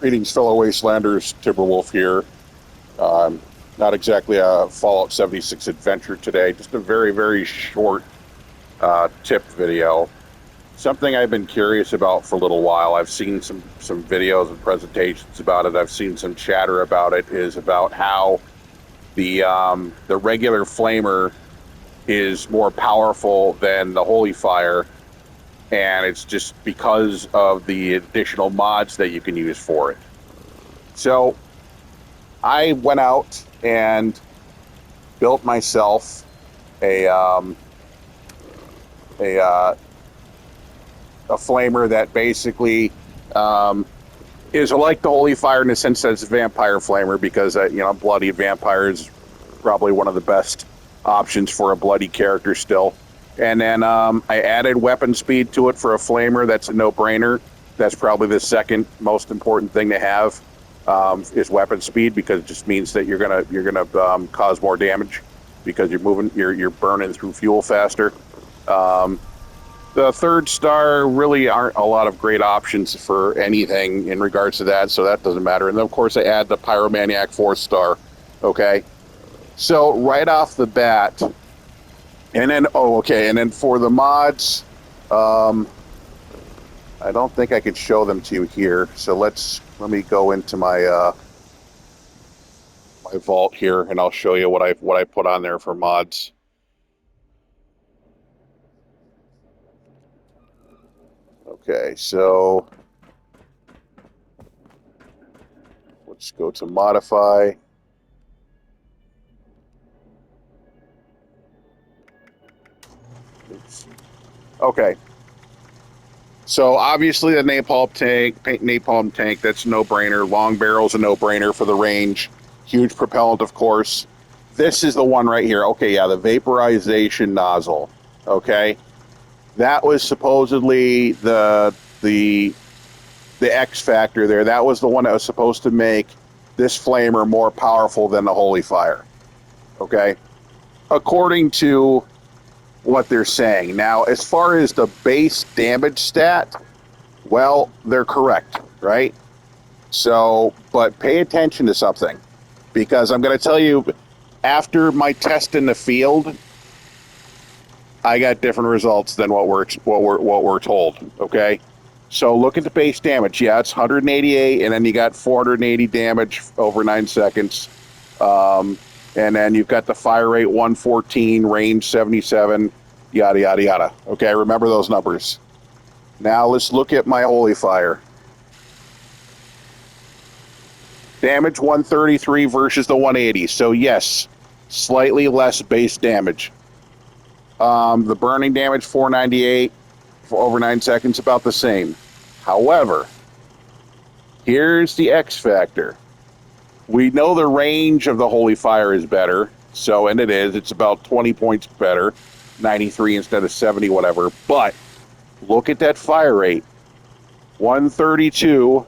Greetings, fellow Wastelanders. Timberwolf here. Um, Not exactly a Fallout 76 adventure today, just a very, very short tip video. Something I've been curious about for a little while. I've seen some videos and presentations about it. I've seen some chatter about it. Is about how the regular flamer is more powerful than the holy fire, and it's just because of the additional mods that you can use for it. So I went out and built myself a a uh, a flamer that basically is like the holy fire in the sense that it's a vampire flamer, because bloody vampire is probably one of the best options for a bloody character still. And then I added weapon speed to it for a flamer. That's a no-brainer. That's probably the second most important thing to have, is weapon speed, because it just means that you're gonna cause more damage because you're burning through fuel faster. The third star really aren't a lot of great options for anything in regards to that, so that doesn't matter. And then of course I add the Pyromaniac 4-star. Okay, so right off the bat, and then for the mods, I don't think I could show them to you here. So let me go into my my vault here, and I'll show you what I put on there for mods. Okay, so let's go to modify. Oops. Okay. So obviously the napalm tank, that's a no-brainer. Long barrel's a no-brainer for the range. Huge propellant, of course. This is the one right here. Okay, yeah, the vaporization nozzle. Okay, that was supposedly the X factor there. That was the one that was supposed to make this flamer more powerful than the holy fire. Okay, according to what they're saying. Now, as far as the base damage stat, well, they're correct, right? So, but pay attention to something, because I'm going to tell you, after my test in the field, I got different results than what we're told. Okay, so look at the base damage. Yeah, it's 188, and then you got 480 damage over 9 seconds. And then you've got the fire rate 114, range 77, yada, yada, yada. Okay, remember those numbers. Now let's look at my holy fire. Damage 133 versus the 180. So yes, slightly less base damage. The burning damage 498 for over 9 seconds, about the same. However, here's the X factor. We know the range of the holy fire is better, and it is. It's about 20 points better, 93 instead of 70, whatever. But look at that fire rate, 132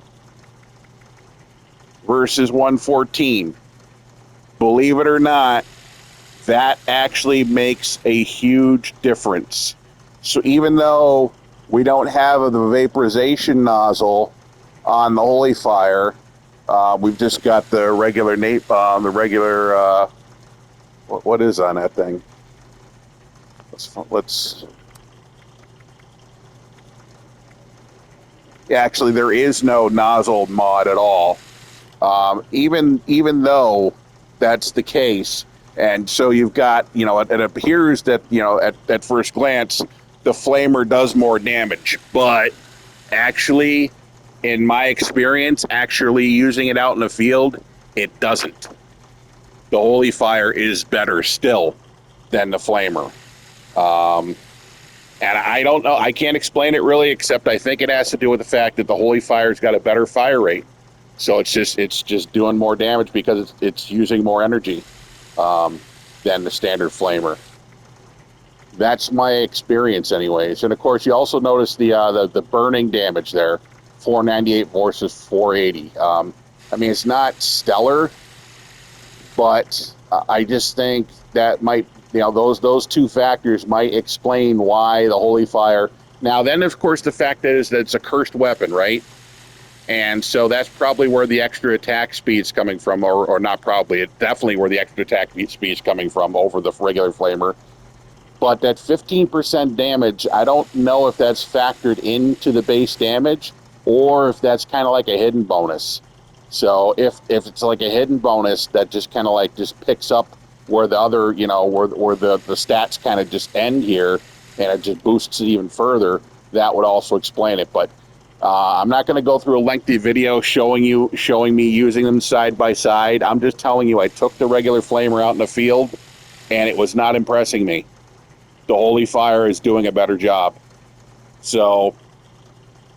versus 114. Believe it or not, that actually makes a huge difference. So even though we don't have the vaporization nozzle on the holy fire, we've just got the regular what is on that thing? Let's. Yeah, actually, there is no nozzle mod at all. Even though that's the case, and so you've got, it appears that at first glance the flamer does more damage, but actually, in my experience, actually using it out in the field, it doesn't. The holy fire is better still than the flamer. And I don't know, I can't explain it really, except I think it has to do with the fact that the holy fire's got a better fire rate. So it's just doing more damage because it's using more energy than the standard flamer. That's my experience anyways. And of course, you also notice the burning damage there. 498 versus 480. I mean, it's not stellar, but I just think that might, those two factors might explain why the holy fire. Now, then, of course, the fact is that it's a cursed weapon, right? And so that's probably where the extra attack speed's coming from, or not probably, it's definitely where the extra attack speed's coming from over the regular flamer. But that 15% damage, I don't know if that's factored into the base damage or if that's kind of like a hidden bonus. So if it's like a hidden bonus that just kind of like just picks up where the other, where the stats kind of just end here and it just boosts it even further, that would also explain it. But I'm not going to go through a lengthy video showing me using them side by side. I'm just telling you I took the regular flamer out in the field and it was not impressing me. The Holy Fire is doing a better job. So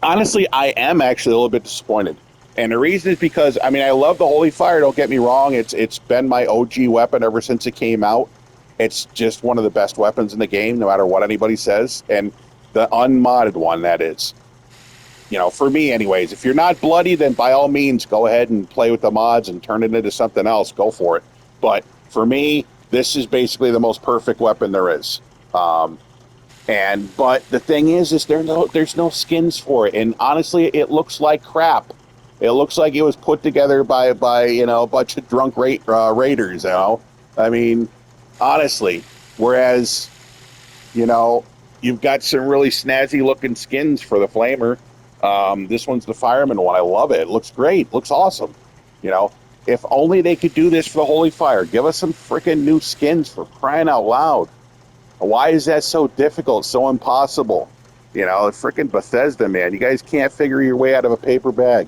honestly, I am actually a little bit disappointed. And the reason is because I love the Holy Fire, don't get me wrong. It's been my OG weapon ever since it came out. It's just one of the best weapons in the game, no matter what anybody says. And the unmodded one, that is. For me anyways, if you're not bloody, then by all means go ahead and play with the mods and turn it into something else. Go for it. But for me, this is basically the most perfect weapon there is. But the thing is there's no skins for it, and honestly, it looks like crap. It looks like it was put together by a bunch of drunk raiders. I mean, honestly. Whereas, you've got some really snazzy looking skins for the flamer. This one's the fireman one. I love it. It looks great. Looks awesome. If only they could do this for the Holy Fire. Give us some freaking new skins, for crying out loud. Why is that so difficult, so impossible? Freaking Bethesda, man. You guys can't figure your way out of a paper bag.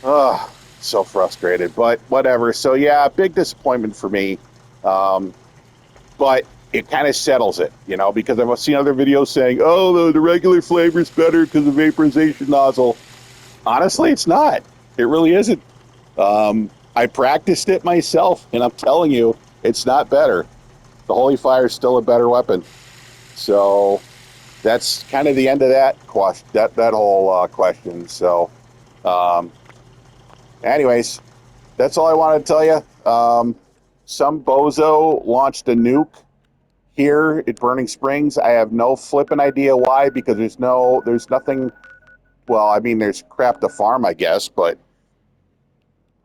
Ugh, so frustrated, but whatever. So, yeah, big disappointment for me. But it kind of settles it, because I've seen other videos saying, oh, the regular flavor is better because of vaporization nozzle. Honestly, it's not. It really isn't. I practiced it myself, and I'm telling you, it's not better. The Holy Fire is still a better weapon. So that's kind of the end of that whole question. So, anyways, that's all I wanted to tell you. Some bozo launched a nuke here at Burning Springs. I have no flipping idea why, because there's nothing. Well, there's crap to farm, I guess, but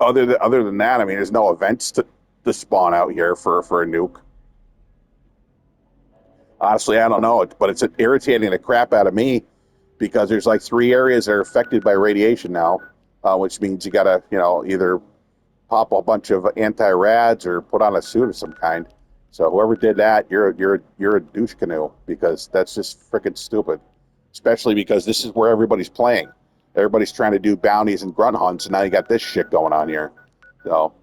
other than that, there's no events to spawn out here for a nuke. Honestly, I don't know, but it's irritating the crap out of me because there's like 3 areas that are affected by radiation now, which means you gotta, either pop a bunch of anti-rads or put on a suit of some kind. So whoever did that, you're a douche canoe, because that's just freaking stupid. Especially because this is where everybody's playing. Everybody's trying to do bounties and grunt hunts, and now you got this shit going on here. So,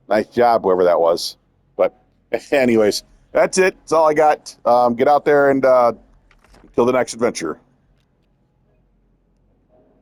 nice job, whoever that was. But anyways, that's it. That's all I got. Get out there and kill the next adventure.